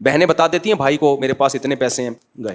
بہنیں بتا دیتی ہیں بھائی کو میرے پاس اتنے پیسے ہیں, گئے.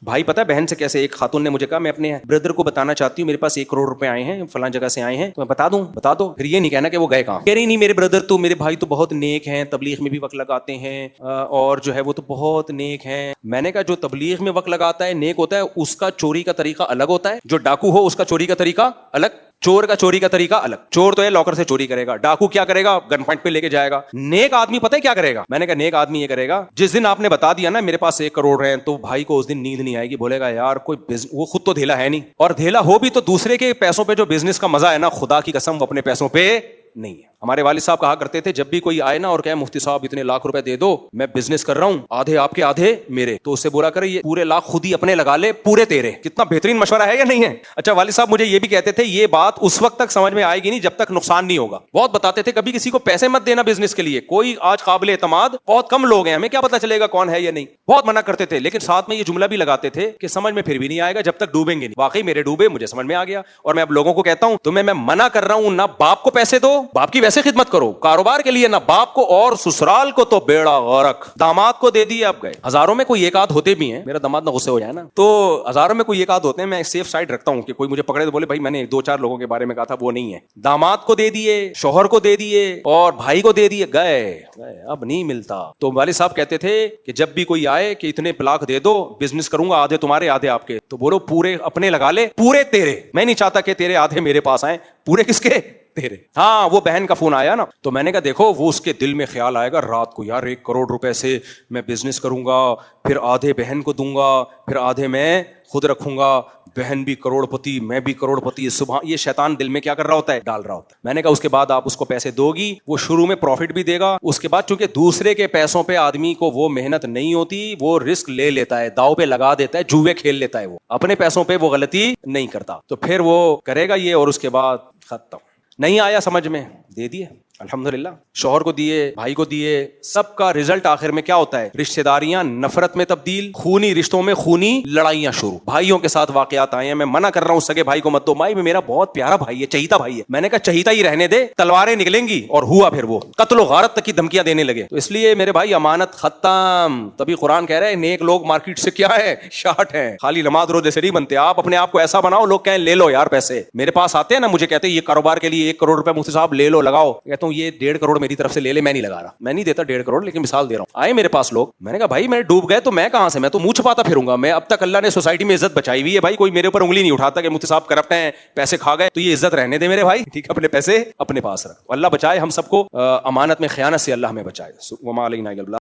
بھائی پتا ہے بہن سے کیسے, ایک خاتون نے مجھے کہا میں اپنے بردر کو بتانا چاہتی ہوں میرے پاس 1 کروڑ روپے آئے ہیں فلاں جگہ سے آئے ہیں, تو میں بتا دو. پھر یہ نہیں کہنا کہ وہ گئے کہاں. کہہ رہی نہیں میرے بردر تو میرے بھائی تو بہت نیک ہیں, تبلیغ میں بھی وقت لگاتے ہیں اور جو ہے وہ تو بہت نیک ہیں. میں نے کہا جو تبلیغ میں وقت لگاتا ہے نیک ہوتا ہے, اس کا چوری کا طریقہ الگ ہوتا ہے. جو ڈاکو ہو اس کا چوری کا طریقہ الگ, چور کا چوری کا طریقہ الگ. چور تو ہے لاکر سے چوری کرے گا, ڈاکو کیا کرے گا گن پوائنٹ پہ لے کے جائے گا. نیک آدمی پتہ ہے کیا کرے گا, میں نے کہا نیک آدمی یہ کرے گا جس دن آپ نے بتا دیا نا میرے پاس 1 کروڑ ہیں, تو بھائی کو اس دن نیند نہیں آئے گی, بولے گا یار کوئی وہ خود تو دھیلا ہے نہیں, اور دھیلا ہو بھی تو دوسرے کے پیسوں پہ جو بزنس کا مزہ ہے نا, خدا کی قسم وہ اپنے پیسوں پہ نہیں ہے. ہمارے والد صاحب کہا کرتے تھے جب بھی کوئی آئے نا اور کہے مفتی صاحب اتنے لاکھ روپے دے دو, میں بزنس کر رہا ہوں, آدھے آپ کے آدھے میرے, تو اس سے بولا کرے یہ پورے لاکھ خود ہی اپنے لگا لے, پورے تیرے. کتنا بہترین مشورہ ہے یا نہیں ہے. اچھا والد صاحب مجھے یہ بھی کہتے تھے یہ بات اس وقت تک سمجھ میں آئے گی نہیں جب تک نقصان نہیں ہوگا. بہت بتاتے تھے کبھی کسی کو پیسے مت دینا بزنس کے لیے, کوئی آج قابل اعتماد بہت کم لوگ ہیں, ہمیں کیا پتا چلے گا کون ہے یا نہیں. بہت منع کرتے تھے, لیکن ساتھ میں یہ جملہ بھی لگاتے تھے کہ سمجھ میں پھر بھی نہیں آئے گا جب تک ڈوبیں گے نہیں. واقعی میرے ڈوبے, مجھے سمجھ میں آ گیا. اور میں اب لوگوں کو کہتا ہوں تمہیں میں منع کر رہا ہوں نہ باپ کو پیسے دو, باپ کی ویسے خدمت کرو کاروبار کے لیے, نہ باپ کو, اور سسرال کو تو بیڑا غرق. داماد کو دے دیے اب گئے. ہزاروں میں کوئی ایک آدھ ہوتے بھی ہیں, میرا داماد نہ غصے ہو جائے نا, تو ہزاروں میں کوئی ایک آدھ ہوتے ہیں, میں سیف سائڈ رکھتا ہوں کہ کوئی مجھے پکڑے تو بولے بھائی میں نے 2-4 لوگوں کے بارے میں کہا تھا وہ نہیں ہے. داماد کو دے دیے, شوہر کو دے دیے, اور بھائی کو دے دیے, گئے اب نہیں ملتا. تو والد صاحب کہتے تھے کہ جب بھی کوئی آئے کہ اتنے لاکھ دے دو, بزنس کروں گا, آدھے تمہارے آدھے آپ کے, تو بولو پورے اپنے لگا لے, پورے تیرے. میں نہیں چاہتا کہ تیرے آدھے میرے پاس آئیں, پورے کس کے تیرے. ہاں وہ بہن کا فون آیا نا, تو میں نے کہا دیکھو وہ اس کے دل میں خیال آئے گا رات کو, یار 1 کروڑ روپے سے میں بزنس کروں گا, پھر آدھے بہن کو دوں گا, پھر آدھے میں خود رکھوں گا, بہن بھی کروڑ پتی میں بھی کروڑ پتی. صبح یہ شیطان دل میں کیا کر رہا ہوتا ہے, ڈال رہا ہوتا ہے. میں نے کہا اس کے بعد آپ اس کو پیسے دو گی, وہ شروع میں پروفٹ بھی دے گا, اس کے بعد چونکہ دوسرے کے پیسوں پہ آدمی کو وہ محنت نہیں ہوتی, وہ رسک لے لیتا ہے, داؤ پہ لگا دیتا ہے, جوئے کھیل لیتا ہے, وہ اپنے پیسوں پہ وہ غلطی نہیں کرتا. تو پھر وہ کرے گا یہ, اور اس کے بعد ختم. نہیں آیا سمجھ میں, دے دیے الحمدللہ, شوہر کو دیے, بھائی کو دیے, سب کا رزلٹ آخر میں کیا ہوتا ہے, رشتہ داریاں نفرت میں تبدیل, خونی رشتوں میں خونی لڑائیاں شروع. بھائیوں کے ساتھ واقعات آئے ہیں, میں منع کر رہا ہوں سگے بھائی کو مت دو. بھائی میں میرا بہت پیارا بھائی ہے, چہیتا بھائی ہے, میں نے کہا چہیتا ہی رہنے دے, تلواریں نکلیں گی. اور ہوا پھر وہ قتل و غارت تک کی دھمکیاں دینے لگے. تو اس لیے میرے بھائی امانت ختم. تبھی قرآن کہہ رہے ہیں نیک لوگ مارکیٹ سے کیا ہے, شارٹ ہے, خالی نماز روزے سے نہیں بنتے. آپ اپنے آپ کو ایسا بناؤ لوگ کہیں لے لو یار پیسے. میرے پاس آتے ہیں نا, مجھے کہتے ہیں یہ کاروبار کے لیے 1 کروڑ روپے مفتی صاحب لے لو لگاؤ, کہتا ہوں یہ 1.5 کروڑ میری طرف سے لے لے, میں نہیں لگا رہا, میں نہیں دیتا 1.5 کروڑ, لیکن مثال دے رہا ہوں. آئے میرے پاس لوگ, میں نے کہا بھائی میں ڈوب گئے تو میں کہاں سے, میں تو منہ چھپاتا پھروں گا. میں اب تک اللہ نے سوسائٹی میں عزت بچائی ہوئی ہے بھائی, کوئی میرے اوپر انگلی نہیں اٹھاتا کہ مفتی صاحب کرپٹ ہیں, پیسے کھا گئے. تو یہ عزت رہنے دے میرے بھائی, ٹھیک ہے, اپنے پیسے اپنے پاس رکھ. اللہ بچائے ہم سب کو امانت میں خیانت سے, اللہ ہمیں بچائے. وما علینا الا البلاغ.